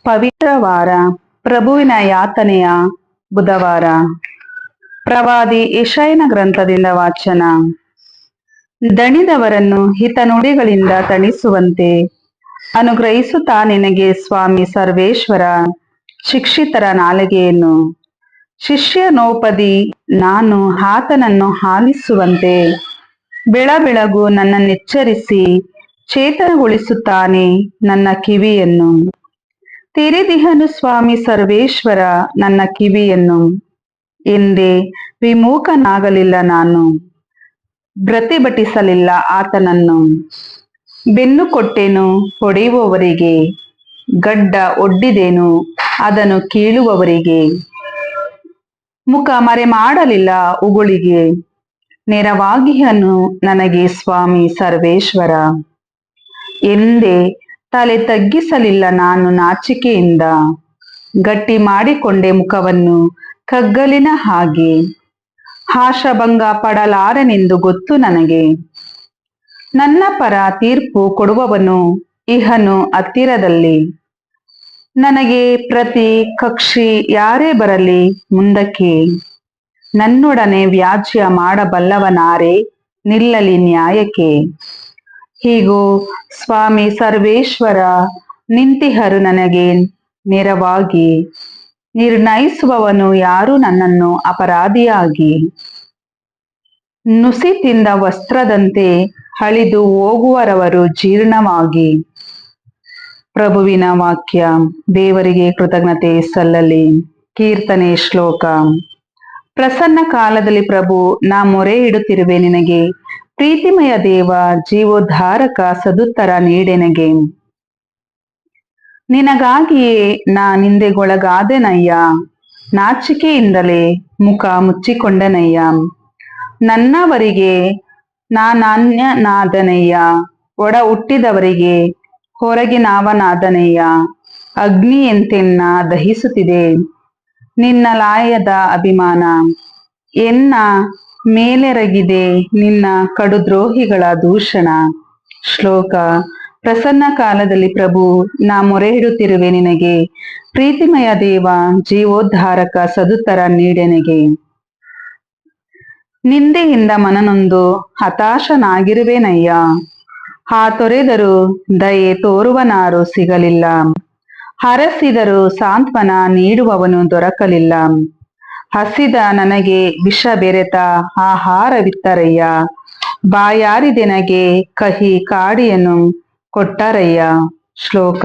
ಪವಿತ್ರ ವಾರ, ಪ್ರಭುವಿನ ಯಾತನೆಯ ಬುಧವಾರ. ಪ್ರವಾದಿ ಯೆಶಾಯನ ಗ್ರಂಥದಿಂದ ವಾಚನ. ದಣಿದವರನ್ನು ಹಿತನುಡಿಗಳಿಂದ ತಣಿಸುವಂತೆ ಅನುಗ್ರಹಿಸುತ್ತಾ ನಿನಗೆ ಸ್ವಾಮಿ ಸರ್ವೇಶ್ವರ ಶಿಕ್ಷಿತರ ನಾಲಿಗೆಯನ್ನು. ಶಿಷ್ಯನೋಪದಿ ನಾನು ಆತನನ್ನು ಆಲಿಸುವಂತೆ ಬೆಳಬೆಳಗು ನನ್ನನ್ನೆಚ್ಚರಿಸಿ ಚೇತನಗೊಳಿಸುತ್ತಾನೆ ನನ್ನ ಕಿವಿಯನ್ನು. ತೆರೆದಿಹನು ಸ್ವಾಮಿ ಸರ್ವೇಶ್ವರ ನನ್ನ ಕಿವಿಯನ್ನು, ಎಂದೇ ವಿಮುಖನಾಗಲಿಲ್ಲ ನಾನು, ಪ್ರತಿಭಟಿಸಲಿಲ್ಲ ಆತನನ್ನು. ಬೆನ್ನು ಕೊಟ್ಟೆನು ಹೊಡೆಯುವವರಿಗೆ, ಗಡ್ಡ ಒಡ್ಡಿದೆನು ಅದನ್ನು ಕೀಳುವವರಿಗೆ. ಮುಖ ಮರೆ ಮಾಡಲಿಲ್ಲ ಉಗುಳಿಗೆ, ನೆರವಾಗಿಹನು ನನಗೆ ಸ್ವಾಮಿ ಸರ್ವೇಶ್ವರ. ಎಂದೇ ತಲೆ ತಗ್ಗಿಸಲಿಲ್ಲ ನಾನು ನಾಚಿಕೆಯಿಂದ, ಗಟ್ಟಿ ಮಾಡಿಕೊಂಡೆ ಮುಖವನ್ನು ಕಗ್ಗಲಿನ ಹಾಗೆ. ಆಶಾಭಂಗ ಪಡಲಾರೆನೆಂದು ಗೊತ್ತು ನನಗೆ. ನನ್ನ ಪರ ತೀರ್ಪು ಕೊಡುವವನು ಇಹನು ಹತ್ತಿರದಲ್ಲಿ. ನನಗೆ ಪ್ರತಿ ಕಕ್ಷಿ ಯಾರೇ ಬರಲಿ ಮುಂದಕ್ಕೆ, ನನ್ನೊಡನೆ ವ್ಯಾಜ್ಯ ಮಾಡಬಲ್ಲವನಾರೇ ನಿಲ್ಲಲಿ ನ್ಯಾಯಕ್ಕೆ. ಹೀಗೂ ಸ್ವಾಮಿ ಸರ್ವೇಶ್ವರ ನಿಂತಿಹರು ನನಗೆ ನೆರವಾಗಿ, ನಿರ್ಣಯಿಸುವವನು ಯಾರು ನನ್ನನ್ನು ಅಪರಾಧಿಯಾಗಿ. ನುಸಿ ತಿಂದ ವಸ್ತ್ರದಂತೆ ಅಳಿದು ಹೋಗುವರವರು ಜೀರ್ಣವಾಗಿ. ಪ್ರಭುವಿನ ವಾಕ್ಯ. ದೇವರಿಗೆ ಕೃತಜ್ಞತೆ ಸಲ್ಲಲಿ. ಕೀರ್ತನೆ. ಶ್ಲೋಕ. ಪ್ರಸನ್ನ ಕಾಲದಲ್ಲಿ ಪ್ರಭು ನಾ ಮೊರೆ ಇಡುತ್ತಿರುವೆ ನಿನಗೆ, ಪ್ರೀತಿಮಯ ದೇವ ಜೀವೋದ್ಧಾರಕ ಸದುತ್ತರ ನೀಡೆನಗೆ. ನಿನಗಾಗಿಯೇ ನಾ ನಿಂದೆಗೊಳಗಾದೆನಯ್ಯ, ನಾಚಿಕೆಯಿಂದಲೇ ಮುಖ ಮುಚ್ಚಿಕೊಂಡನಯ್ಯ. ನನ್ನವರಿಗೆ ನಾನಾನ್ಯನಾದನಯ್ಯ, ಒಡ ಹುಟ್ಟಿದವರಿಗೆ ಹೊರಗಿನವನಾದನಯ್ಯ. ಅಗ್ನಿಯಂತೆನ್ನ ದಹಿಸುತ್ತಿದೆ ನಿನ್ನ ಲಾಯದ ಅಭಿಮಾನ, ಎನ್ನ ಮೇಲೆರಗಿದೆ ನಿನ್ನ ಕಡುದ್ರೋಹಿಗಳ ದೂಷಣ. ಶ್ಲೋಕ. ಪ್ರಸನ್ನ ಕಾಲದಲ್ಲಿ ಪ್ರಭು ನಾ ಮೊರೆ ಇಡುತ್ತಿರುವೆ ನಿನಗೆ, ಪ್ರೀತಿಮಯ ದೇವ ಜೀವೋದ್ಧಾರಕ ಸದುತ್ತರ ನೀಡೆನಗೆ. ನಿಂದೆಯಿಂದ ಮನನೊಂದು ಹತಾಶನಾಗಿರುವೆನಯ್ಯ, ತೊರೆದರೂ ದಯೆ ತೋರುವನಾರು ಸಿಗಲಿಲ್ಲ. ಹರಸಿದರೂ ಸಾಂತ್ವನ ನೀಡುವವನು ದೊರಕಲಿಲ್ಲ. ಹಸಿದ ನನಗೆ ವಿಷ ಬೆರೆತ ಆಹಾರವಿತ್ತರಯ್ಯ, ಬಾಯಾರಿದೆನಗೆ ಕಹಿ ಕಾಡಿಯನ್ನು ಕೊಟ್ಟರಯ್ಯ. ಶ್ಲೋಕ.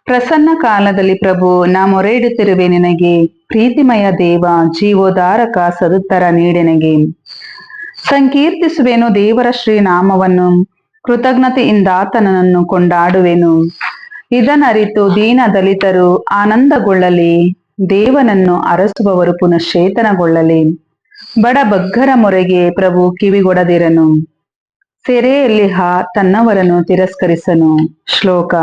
ಪ್ರಸನ್ನ ಕಾಲದಲ್ಲಿ ಪ್ರಭು ನಾ ಮೊರೆ ಇಡುತ್ತಿರುವೆ ನಿನಗೆ, ಪ್ರೀತಿಮಯ ದೇವ ಜೀವೋದ್ಧಾರಕ ಸದುತ್ತರ ನೀಡೆನಗೆ. ಸಂಕೀರ್ತಿಸುವೆನು ದೇವರ ಶ್ರೀನಾಮವನ್ನು, ಕೃತಜ್ಞತೆಯಿಂದಾತನನ್ನು ಕೊಂಡಾಡುವೆನು. ಇದನರಿತು ದೀನ ದಲಿತರು ಆನಂದಗೊಳ್ಳಲಿ, ದೇವನನ್ನು ಅರಸುವವರು ಪುನಶ್ಚೇತನಗೊಳ್ಳಲಿ. ಬಡಬಗ್ಗರ ಮೊರೆಗೆ ಪ್ರಭು ಕಿವಿಗೊಡದಿರನು, ಸೆರೆಯಲ್ಲಿಹ ತನ್ನವರನ್ನು ತಿರಸ್ಕರಿಸನು. ಶ್ಲೋಕ.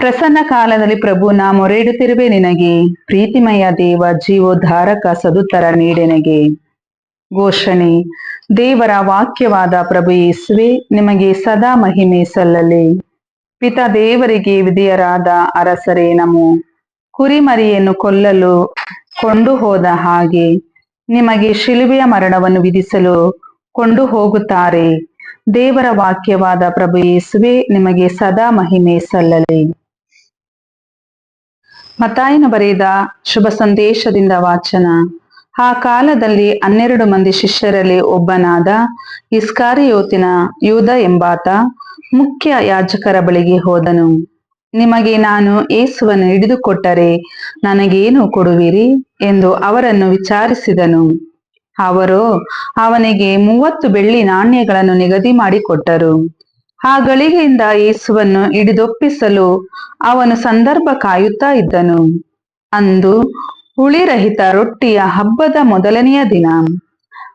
ಪ್ರಸನ್ನ ಕಾಲದಲ್ಲಿ ಪ್ರಭು ನಾ ಮೊರೆ ಇಡುತ್ತಿರುವೆ ನಿನಗೆ, ಪ್ರೀತಿಮಯ ದೇವ ಜೀವೋದ್ಧಾರಕ ಸದುತ್ತರ ನೀಡೆನಗೆ. ಘೋಷಣೆ. ದೇವರ ವಾಕ್ಯವಾದ ಪ್ರಭು ಯೇಸುವೆ ನಿಮಗೆ ಸದಾ ಮಹಿಮೆ ಸಲ್ಲಲಿ. ಪಿತ ದೇವರಿಗೆ ವಿಧೇಯರಾದ ಅರಸರೇ ನಮೋ. ಕುರಿಮರಿಯನ್ನು ಕೊಲ್ಲಲು ಕೊಂಡು ಹೋದ ಹಾಗೆ ನಿಮಗೆ ಶಿಲುಬೆಯ ಮರಣವನ್ನು ವಿಧಿಸಲು ಕೊಂಡು ಹೋಗುತ್ತಾರೆ. ದೇವರ ವಾಕ್ಯವಾದ ಪ್ರಭು ಯೇಸುವೆ ನಿಮಗೆ ಸದಾ ಮಹಿಮೆ ಸಲ್ಲಲಿ. ಮತ್ತಾಯನು ಬರೆದ ಶುಭ ಸಂದೇಶದಿಂದ ವಾಚನ. ಆ ಕಾಲದಲ್ಲಿ 12 ಮಂದಿ ಶಿಷ್ಯರಲ್ಲಿ ಒಬ್ಬನಾದ ಇಸ್ಕರಿಯೋತಿನ ಯೂದ ಎಂಬಾತ ಮುಖ್ಯ ಯಾಜಕರ ಬಳಿಗೆ ಹೋದನು. ನಿಮಗೆ ನಾನು ಯೇಸುವನ್ನು ಹಿಡಿದುಕೊಟ್ಟರೆ ನನಗೇನು ಕೊಡುವಿರಿ ಎಂದು ಅವರನ್ನು ವಿಚಾರಿಸಿದನು. ಅವರು ಅವನಿಗೆ 30 ಬೆಳ್ಳಿ ನಾಣ್ಯಗಳನ್ನು ನಿಗದಿ ಮಾಡಿಕೊಟ್ಟರು. ಆ ಗಳಿಗೆಯಿಂದ ಯೇಸುವನ್ನು ಹಿಡಿದೊಪ್ಪಿಸಲು ಅವನು ಸಂದರ್ಭ ಕಾಯುತ್ತಾ ಇದ್ದನು. ಅಂದು ಹುಳಿರಹಿತ ರೊಟ್ಟಿಯ ಹಬ್ಬದ ಮೊದಲನೆಯ ದಿನ.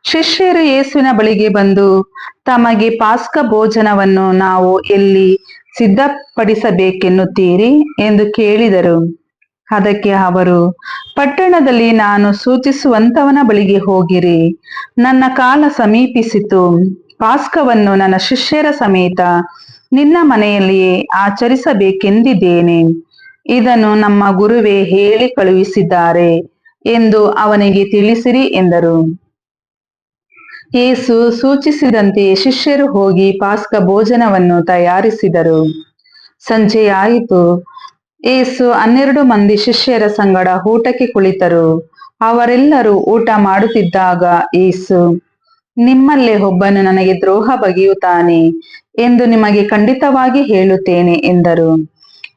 ಶಿಷ್ಯರು ಯೇಸುವಿನ ಬಳಿಗೆ ಬಂದು ತಮಗೆ ಪಾಸ್ಕ ಭೋಜನವನ್ನು ನಾವು ಎಲ್ಲಿ ಸಿದ್ಧಪಡಿಸಬೇಕೆನ್ನುತ್ತೀರಿ ಎಂದು ಕೇಳಿದರು. ಅದಕ್ಕೆ ಅವರು, ಪಟ್ಟಣದಲ್ಲಿ ನಾನು ಸೂಚಿಸುವಂತವನ ಬಳಿಗೆ ಹೋಗಿರಿ. ನನ್ನ ಕಾಲ ಸಮೀಪಿಸಿತು, ಪಾಸ್ಕವನ್ನು ನನ್ನ ಶಿಷ್ಯರ ಸಮೇತ ನಿನ್ನ ಮನೆಯಲ್ಲಿಯೇ ಆಚರಿಸಬೇಕೆಂದಿದ್ದೇನೆ ಇದನ್ನು ನಮ್ಮ ಗುರುವೇ ಹೇಳಿ ಕಳುಹಿಸಿದ್ದಾರೆ ಎಂದು ಅವನಿಗೆ ತಿಳಿಸಿರಿ ಎಂದರು. ಯೇಸು ಸೂಚಿಸಿದಂತೆ ಶಿಷ್ಯರು ಹೋಗಿ ಪಾಸ್ಕ ಭೋಜನವನ್ನು ತಯಾರಿಸಿದರು. ಸಂಜೆಯಾಯಿತು. ಯೇಸು 12 ಮಂದಿ ಶಿಷ್ಯರ ಸಂಗಡ ಊಟಕ್ಕೆ ಕುಳಿತರು. ಅವರೆಲ್ಲರೂ ಊಟ ಮಾಡುತ್ತಿದ್ದಾಗ ಯೇಸು, ನಿಮ್ಮಲ್ಲೇ ಒಬ್ಬನು ನನಗೆ ದ್ರೋಹ ಬಗೆಯುತ್ತಾನೆ ಎಂದು ನಿಮಗೆ ಖಂಡಿತವಾಗಿ ಹೇಳುತ್ತೇನೆ ಎಂದರು.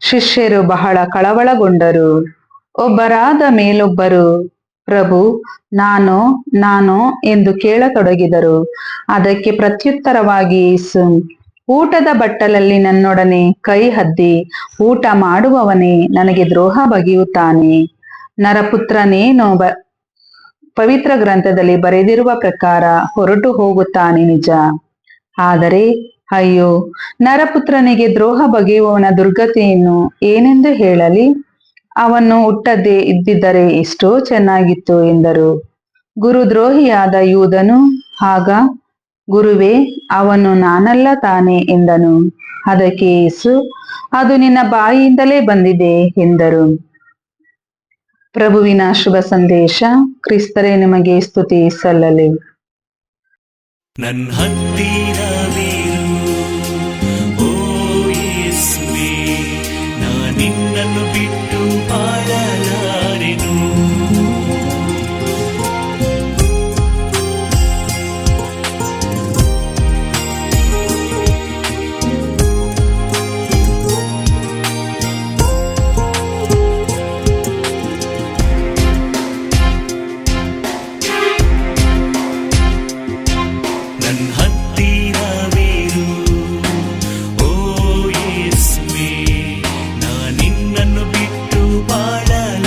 ಶಿಷ್ಯರು ಬಹಳ ಕಳವಳಗೊಂಡರು. ಒಬ್ಬರಾದ ಮೇಲೊಬ್ಬರು, ಪ್ರಭು, ನಾನು ಎಂದು ಕೇಳತೊಡಗಿದರು. ಅದಕ್ಕೆ ಪ್ರತ್ಯುತ್ತರವಾಗಿ ಯೇಸು, ಊಟದ ಬಟ್ಟಲಲ್ಲಿ ನನ್ನೊಡನೆ ಕೈ ಅದ್ದಿ ಊಟ ಮಾಡುವವನೇ ನನಗೆ ದ್ರೋಹ ಬಗೆಯುತ್ತಾನೆ. ನರಪುತ್ರನೇನೋ ಪವಿತ್ರ ಗ್ರಂಥದಲ್ಲಿ ಬರೆದಿರುವ ಪ್ರಕಾರ ಹೊರಟು ಹೋಗುತ್ತಾನೆ ನಿಜ. ಆದರೆ ಅಯ್ಯೋ, ನರಪುತ್ರನಿಗೆ ದ್ರೋಹ ಬಗೆಯುವವನ ದುರ್ಗತಿಯನ್ನು ಏನೆಂದು ಹೇಳಲಿ? ಅವನು ಹುಟ್ಟದೇ ಇದ್ದಿದ್ದರೆ ಎಷ್ಟೋ ಚೆನ್ನಾಗಿತ್ತು ಎಂದರು. ಗುರುದ್ರೋಹಿಯಾದ ಯೂದನು ಆಗ, ಗುರುವೇ, ಅವನು ನಾನಲ್ಲ ತಾನೆ ಎಂದನು. ಅದಕ್ಕೆ ಯೇಸು, ಅದು ನಿನ್ನ ಬಾಯಿಯಿಂದಲೇ ಬಂದಿದೆ ಎಂದರು. ಪ್ರಭುವಿನ ಶುಭ ಸಂದೇಶ. ಕ್ರಿಸ್ತರೇ ನಿಮಗೆ ಸ್ತುತಿ ಸಲ್ಲಲಿ. ನನ್ನ ಹತ್ತಿರವಿರು ಓ ಯೇಸುವೇ, ನಾನಿನ್ನನ್ನು ಬಿಟ್ಟು ಬಾಳಲಾರೆನು. ನನ್ನ ಹತ್ತಿರವಿರು ಓ ಯೇಸುವೇ, ನಾನಿನ್ನನ್ನು ಬಿಟ್ಟು ಬಾಳಲಾರೆನು.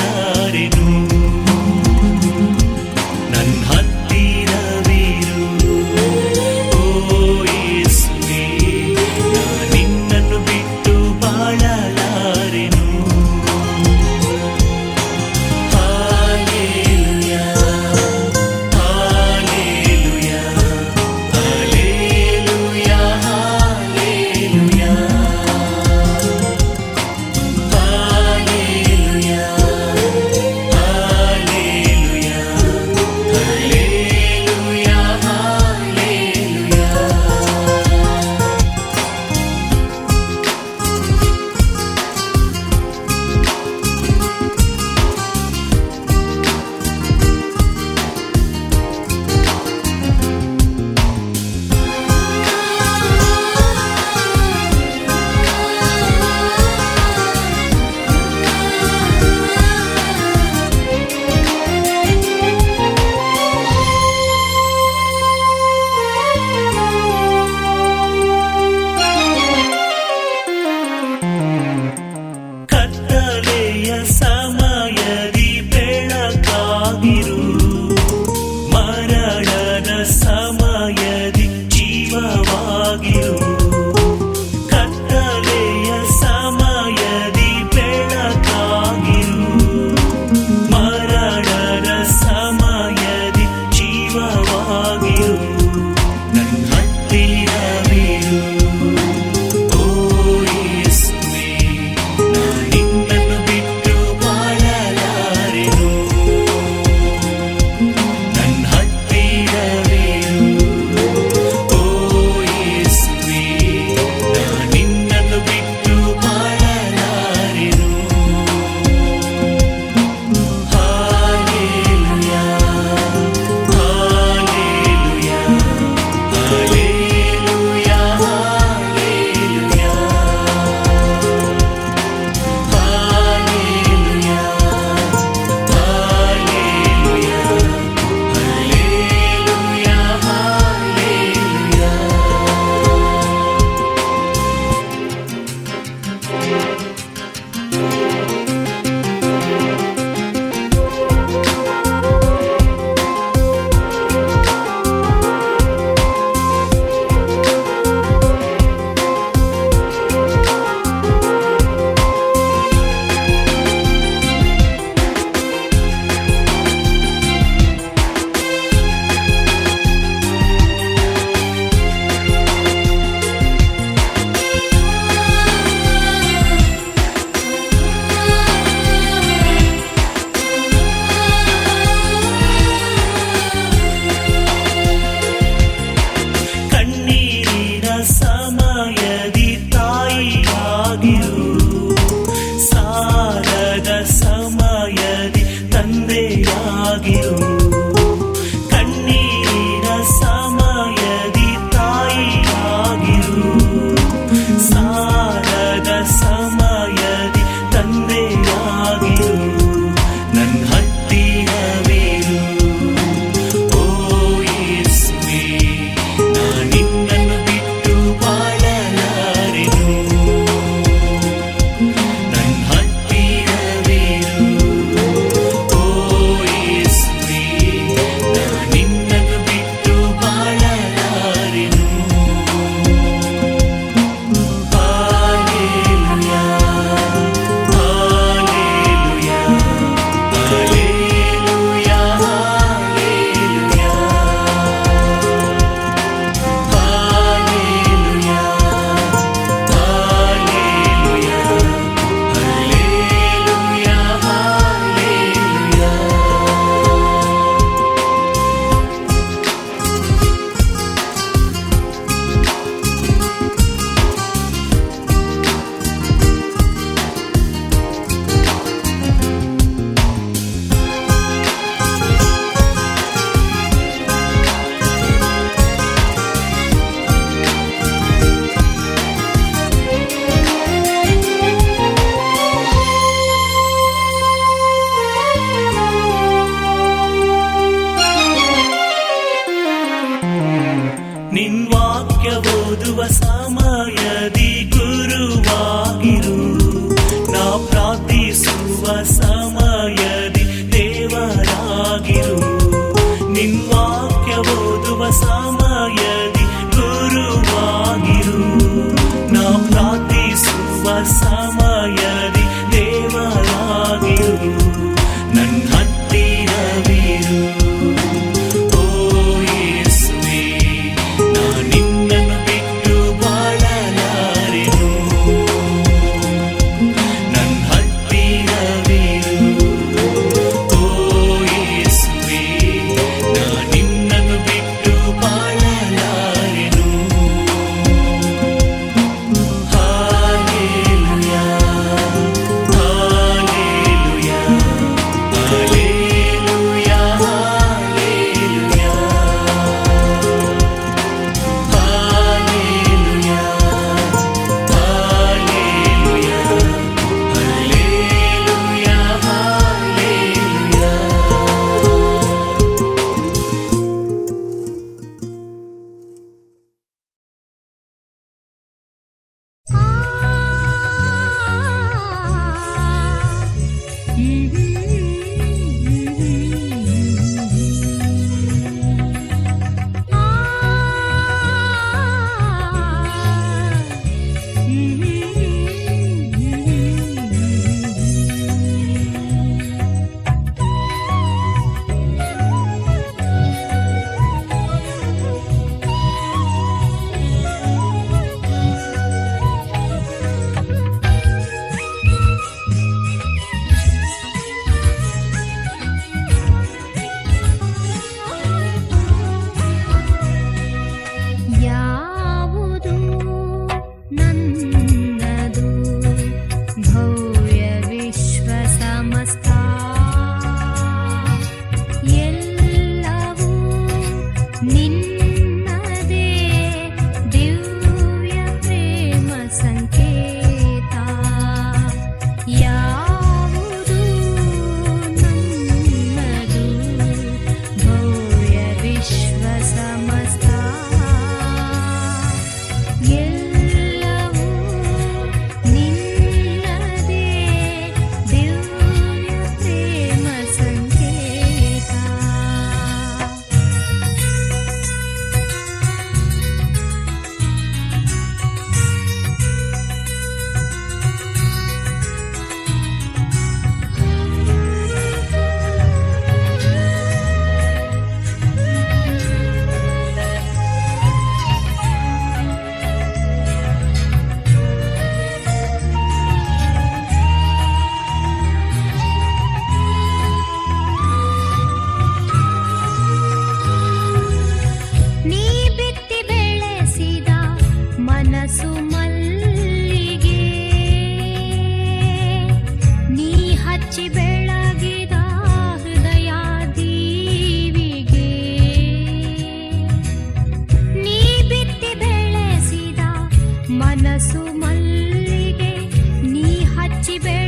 ಬೆಳೆಸಿ